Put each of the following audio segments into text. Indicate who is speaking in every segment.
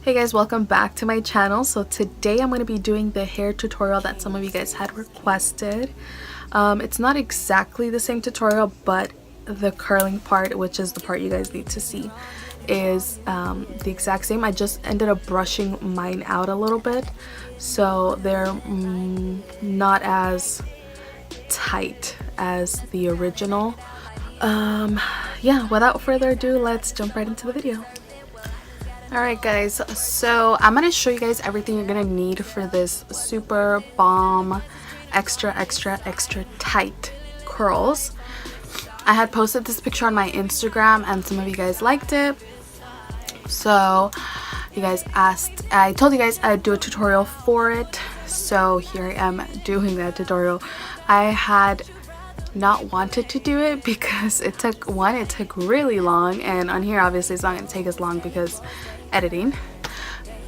Speaker 1: Hey guys, welcome back to my channel. So today I'm going to be doing the hair tutorial that some of you guys had requested. It's not exactly the same tutorial, but the curling part, which is the part you guys need to see, is the exact same. I just ended up brushing mine out a little bit, so they're not as tight as the original. Yeah, without further ado, let's jump right into the video. Alright guys, so I'm going to show you guys everything you're going to need for this super balm extra tight curls. I had posted this picture on my Instagram and some of you guys liked it. So you guys asked, I told you guys I'd do a tutorial for it. So here I am doing that tutorial. I had not wanted to do it because it took really long, and on here obviously it's not going to take as long because editing,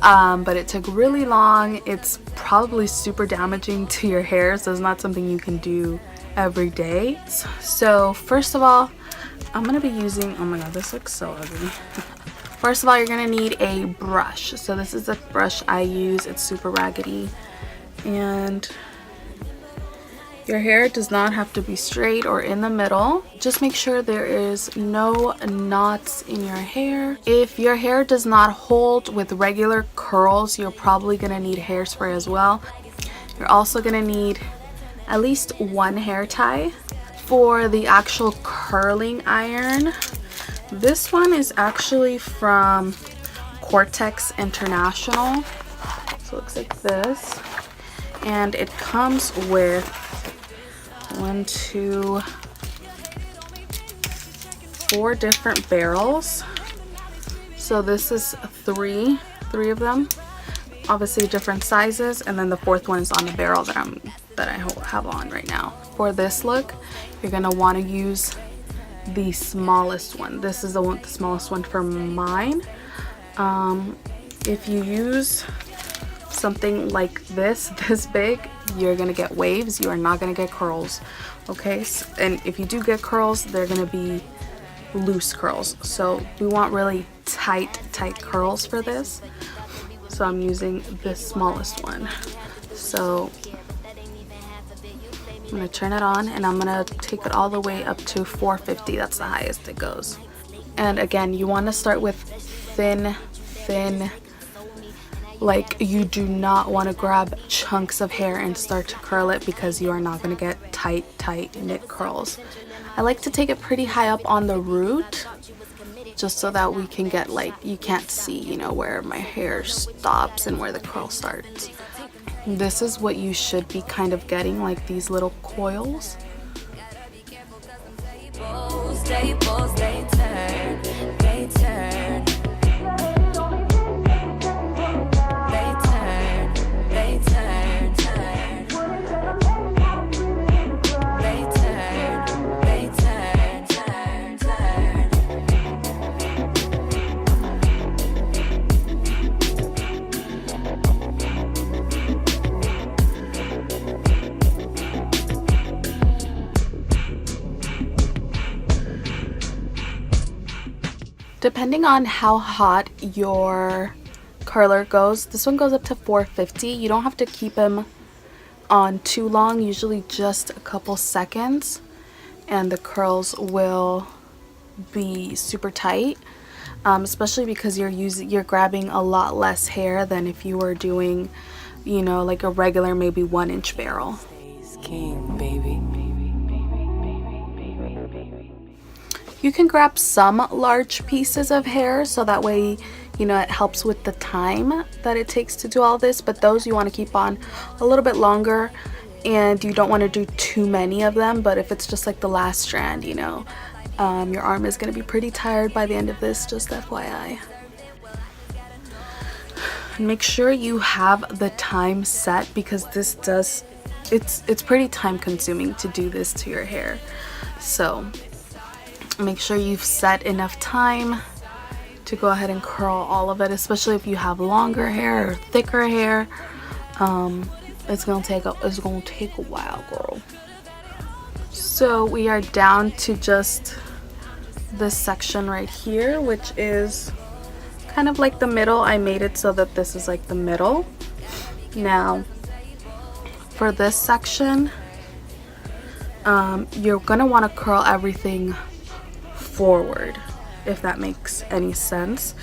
Speaker 1: but it took really long. It's probably super damaging to your hair, so it's not something you can do every day. So first of all, I'm going to be using, oh my god, this looks so ugly. First of all, you're going to need a brush. So this is the brush I use. It's super raggedy, and your hair does not have to be straight or in the middle. Just make sure there is no knots in your hair. If your hair does not hold with regular curls, you're probably going to need hairspray as well. You're also going to need at least one hair tie. For the actual curling iron, this one is actually from Cortex International. So it looks like this. And it comes with 1, 2, 4 different barrels. So this is three of them, obviously different sizes, and then the fourth one is on the barrel that I have on right now. For this look, you're gonna want to use the smallest one. This is the smallest one for mine. If you use something like this big, you're gonna get waves. You are not gonna get curls, okay? And if you do get curls, they're gonna be loose curls. So we want really tight curls for this. So I'm using the smallest one. So I'm gonna turn it on, and I'm gonna take it all the way up to 450. That's the highest it goes. And again, you want to start with thin. Like, you do not want to grab chunks of hair and start to curl it, because you are not going to get tight knit curls. I like to take it pretty high up on the root, just so that we can get, like, you can't see, you know, where my hair stops and where the curl starts. This is what you should be kind of getting, like these little coils. Depending on how hot your curler goes, this one goes up to 450. You don't have to keep them on too long, usually just a couple seconds, and the curls will be super tight, especially because you're grabbing a lot less hair than if you were doing, you know, like a regular maybe 1-inch barrel. King, baby. You can grab some large pieces of hair, so that way, you know, it helps with the time that it takes to do all this, but those you want to keep on a little bit longer, and you don't want to do too many of them. But if it's just like the last strand, you know, your arm is going to be pretty tired by the end of this, just FYI. Make sure you have the time set, because this it's pretty time consuming to do this to your hair. So make sure you've set enough time to go ahead and curl all of it, especially if you have longer hair or thicker hair. It's gonna take a while, girl. So we are down to just this section right here, which is kind of like the middle. I made it so that this is like the middle. Now for this section, you're gonna want to curl everything forward, if that makes any sense.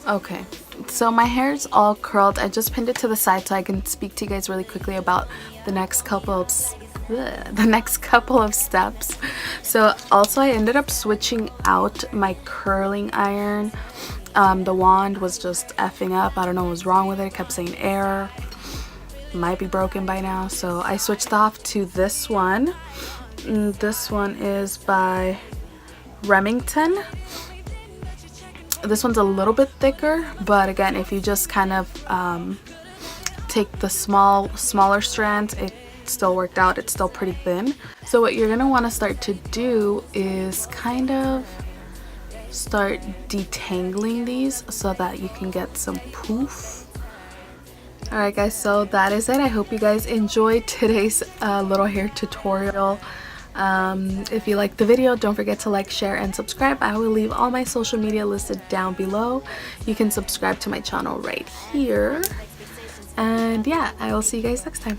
Speaker 1: Okay, so my hair is all curled. I just pinned it to the side so I can speak to you guys really quickly about the next couple of steps. So also I ended up switching out my curling iron. The wand was just effing up. I don't know what was wrong with it. It kept saying error. Might be broken by now. So I switched off to this one. This one is by Remington. This one's a little bit thicker, but again, if you just kind of take the smaller strands, it still worked out. It's still pretty thin. So what you're gonna want to start to do is kind of start detangling these so that you can get some poof. Alright guys, so that is it. I hope you guys enjoyed today's little hair tutorial. If you liked the video, don't forget to like, share, and subscribe. I will leave all my social media listed down below. You can subscribe to my channel right here. And yeah, I will see you guys next time.